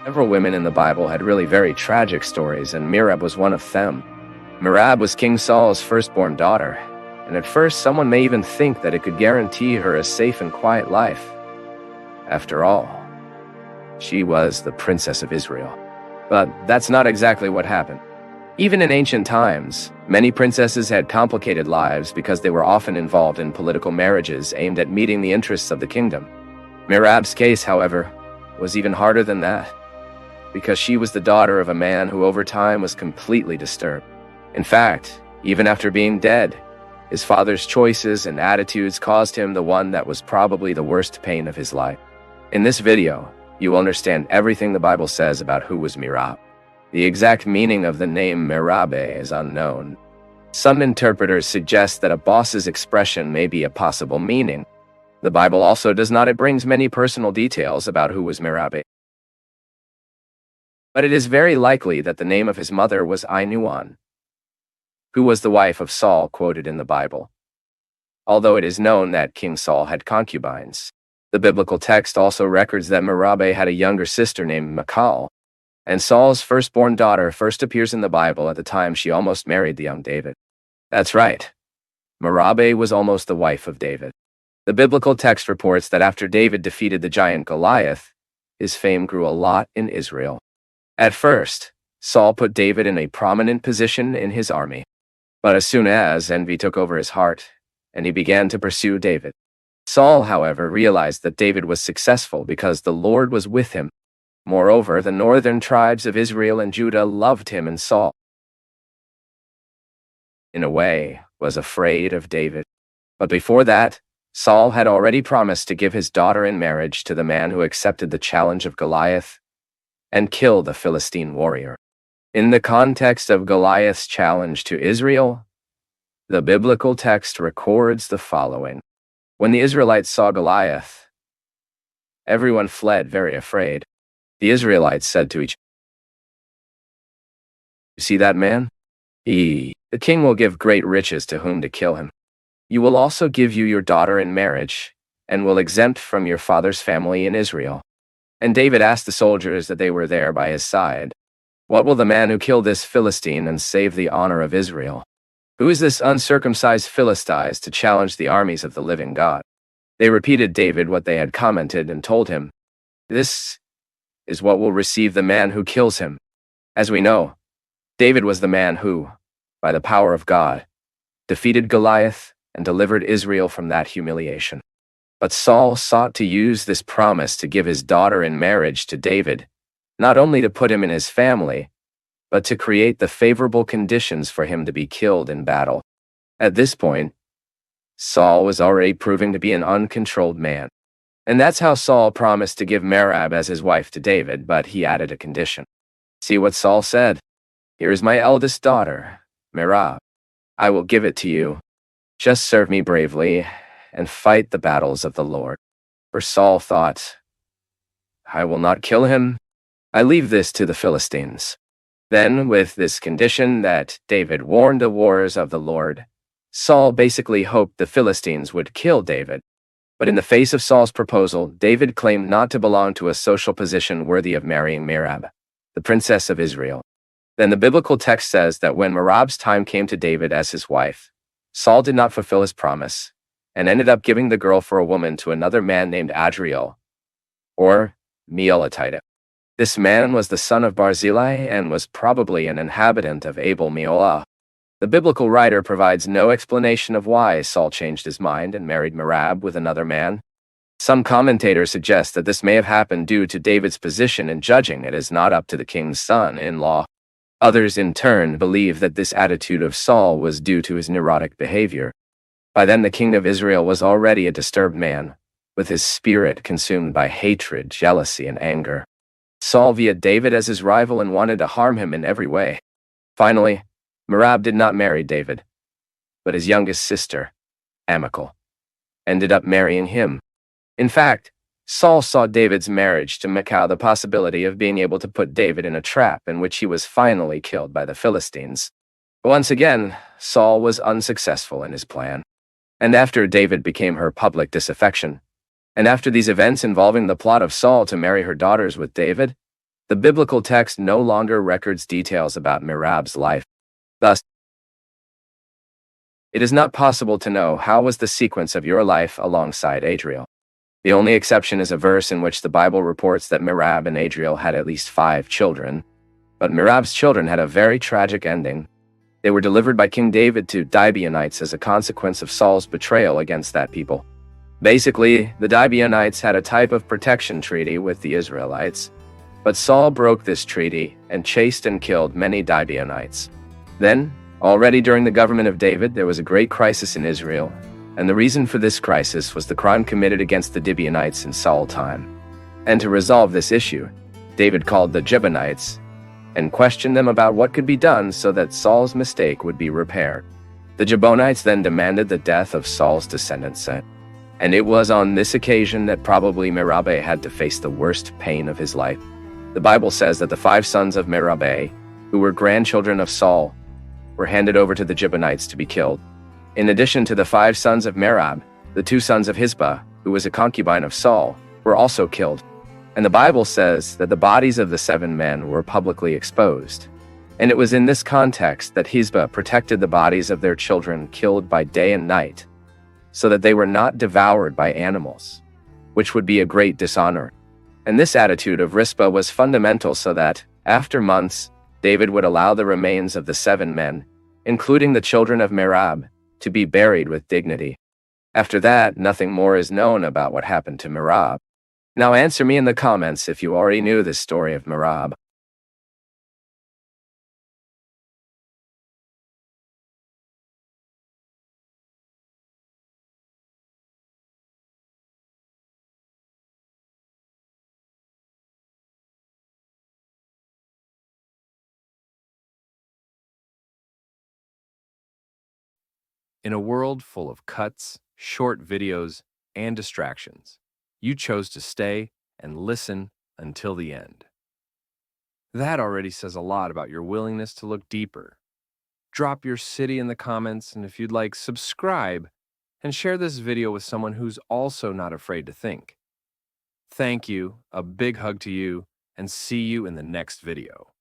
Several women in the Bible had really very tragic stories, and Merab was one of them. Merab was King Saul's firstborn daughter, and at first someone may even think that it could guarantee her a safe and quiet life. After all, she was the princess of Israel. But that's not exactly what happened. Even in ancient times, many princesses had complicated lives because they were often involved in political marriages aimed at meeting the interests of the kingdom. Merab's case, however, was even harder than that, because she was the daughter of a man who over time was completely disturbed. In fact, even after being dead, his father's choices and attitudes caused him the one that was probably the worst pain of his life. In this video, you will understand everything the Bible says about who was Merab. The exact meaning of the name Merab is unknown. Some interpreters suggest that a boss's expression may be a possible meaning. The Bible also does not. It brings many personal details about who was Merab. But it is very likely that the name of his mother was Ainuan, who was the wife of Saul quoted in the Bible. Although it is known that King Saul had concubines, the biblical text also records that Merab had a younger sister named Michal, and Saul's firstborn daughter first appears in the Bible at the time she almost married the young David. That's right, Merab was almost the wife of David. The biblical text reports that after David defeated the giant Goliath, his fame grew a lot in Israel. At first, Saul put David in a prominent position in his army. But as soon as envy took over his heart, and he began to pursue David, Saul, however, realized that David was successful because the Lord was with him. Moreover, the northern tribes of Israel and Judah loved him, and Saul, in a way, was afraid of David. But before that, Saul had already promised to give his daughter in marriage to the man who accepted the challenge of Goliath and kill the Philistine warrior. In the context of Goliath's challenge to Israel, the biblical text records the following. When the Israelites saw Goliath, everyone fled very afraid. The Israelites said to each other, "You see that man? The king will give great riches to whom to kill him. You will also give you your daughter in marriage, and will exempt from your father's family in Israel." And David asked the soldiers that they were there by his side, "What will the man who killed this Philistine and save the honor of Israel? Who is this uncircumcised Philistine to challenge the armies of the living God?" They repeated David what they had commented and told him, "This is what will receive the man who kills him." As we know, David was the man who, by the power of God, defeated Goliath and delivered Israel from that humiliation. But Saul sought to use this promise to give his daughter in marriage to David, not only to put him in his family, but to create the favorable conditions for him to be killed in battle. At this point, Saul was already proving to be an uncontrolled man. And that's how Saul promised to give Merab as his wife to David, but he added a condition. See what Saul said? "Here is my eldest daughter, Merab. I will give it to you. Just serve me bravely and fight the battles of the Lord." For Saul thought, "I will not kill him. I leave this to the Philistines." Then, with this condition that David warned the wars of the Lord, Saul basically hoped the Philistines would kill David. But in the face of Saul's proposal, David claimed not to belong to a social position worthy of marrying Merab, the princess of Israel. Then the biblical text says that when Merab's time came to David as his wife, Saul did not fulfill his promise, and ended up giving the girl for a woman to another man named Adriel, or Meolatite. This man was the son of Barzillai and was probably an inhabitant of Abel Meolah. The biblical writer provides no explanation of why Saul changed his mind and married Merab with another man. Some commentators suggest that this may have happened due to David's position in judging it as not up to the king's son-in-law. Others, in turn, believe that this attitude of Saul was due to his neurotic behavior. By then, the king of Israel was already a disturbed man, with his spirit consumed by hatred, jealousy, and anger. Saul viewed David as his rival and wanted to harm him in every way. Finally, Merab did not marry David, but his youngest sister, Michal, ended up marrying him. In fact, Saul saw David's marriage to Michal the possibility of being able to put David in a trap in which he was finally killed by the Philistines. Once again, Saul was unsuccessful in his plan. And after David became her public disaffection, and after these events involving the plot of Saul to marry her daughters with David, The biblical text no longer records details about Merab's life. Thus, it is not possible to know how was the sequence of your life alongside Adriel. The only exception is a verse in which the Bible reports that Merab and Adriel had at least 5 children, but Merab's children had a very tragic ending. They were delivered by King David to Gibeonites as a consequence of Saul's betrayal against that people. Basically, the Gibeonites had a type of protection treaty with the Israelites, but Saul broke this treaty and chased and killed many Gibeonites. Then, already during the government of David, there was a great crisis in Israel, and the reason for this crisis was the crime committed against the Gibeonites in Saul's time. And to resolve this issue, David called the Gibeonites and questioned them about what could be done so that Saul's mistake would be repaired. The Gibeonites then demanded the death of Saul's descendants, and it was on this occasion that probably Merab had to face the worst pain of his life. The Bible says that the 5 sons of Merab, who were grandchildren of Saul, were handed over to the Gibeonites to be killed. In addition to the 5 sons of Merab, the 2 sons of Hisbah, who was a concubine of Saul, were also killed. And the Bible says that the bodies of the 7 men were publicly exposed. And it was in this context that Hisbah protected the bodies of their children killed by day and night, so that they were not devoured by animals, which would be a great dishonor. And this attitude of Rizpah was fundamental so that, after months, David would allow the remains of the 7 men, including the children of Merab, to be buried with dignity. After that, nothing more is known about what happened to Merab. Now answer me in the comments if you already knew this story of Merab. In a world full of cuts, short videos, and distractions, you chose to stay and listen until the end. That already says a lot about your willingness to look deeper. Drop your city in the comments, and if you'd like, subscribe and share this video with someone who's also not afraid to think. Thank you, a big hug to you, and see you in the next video.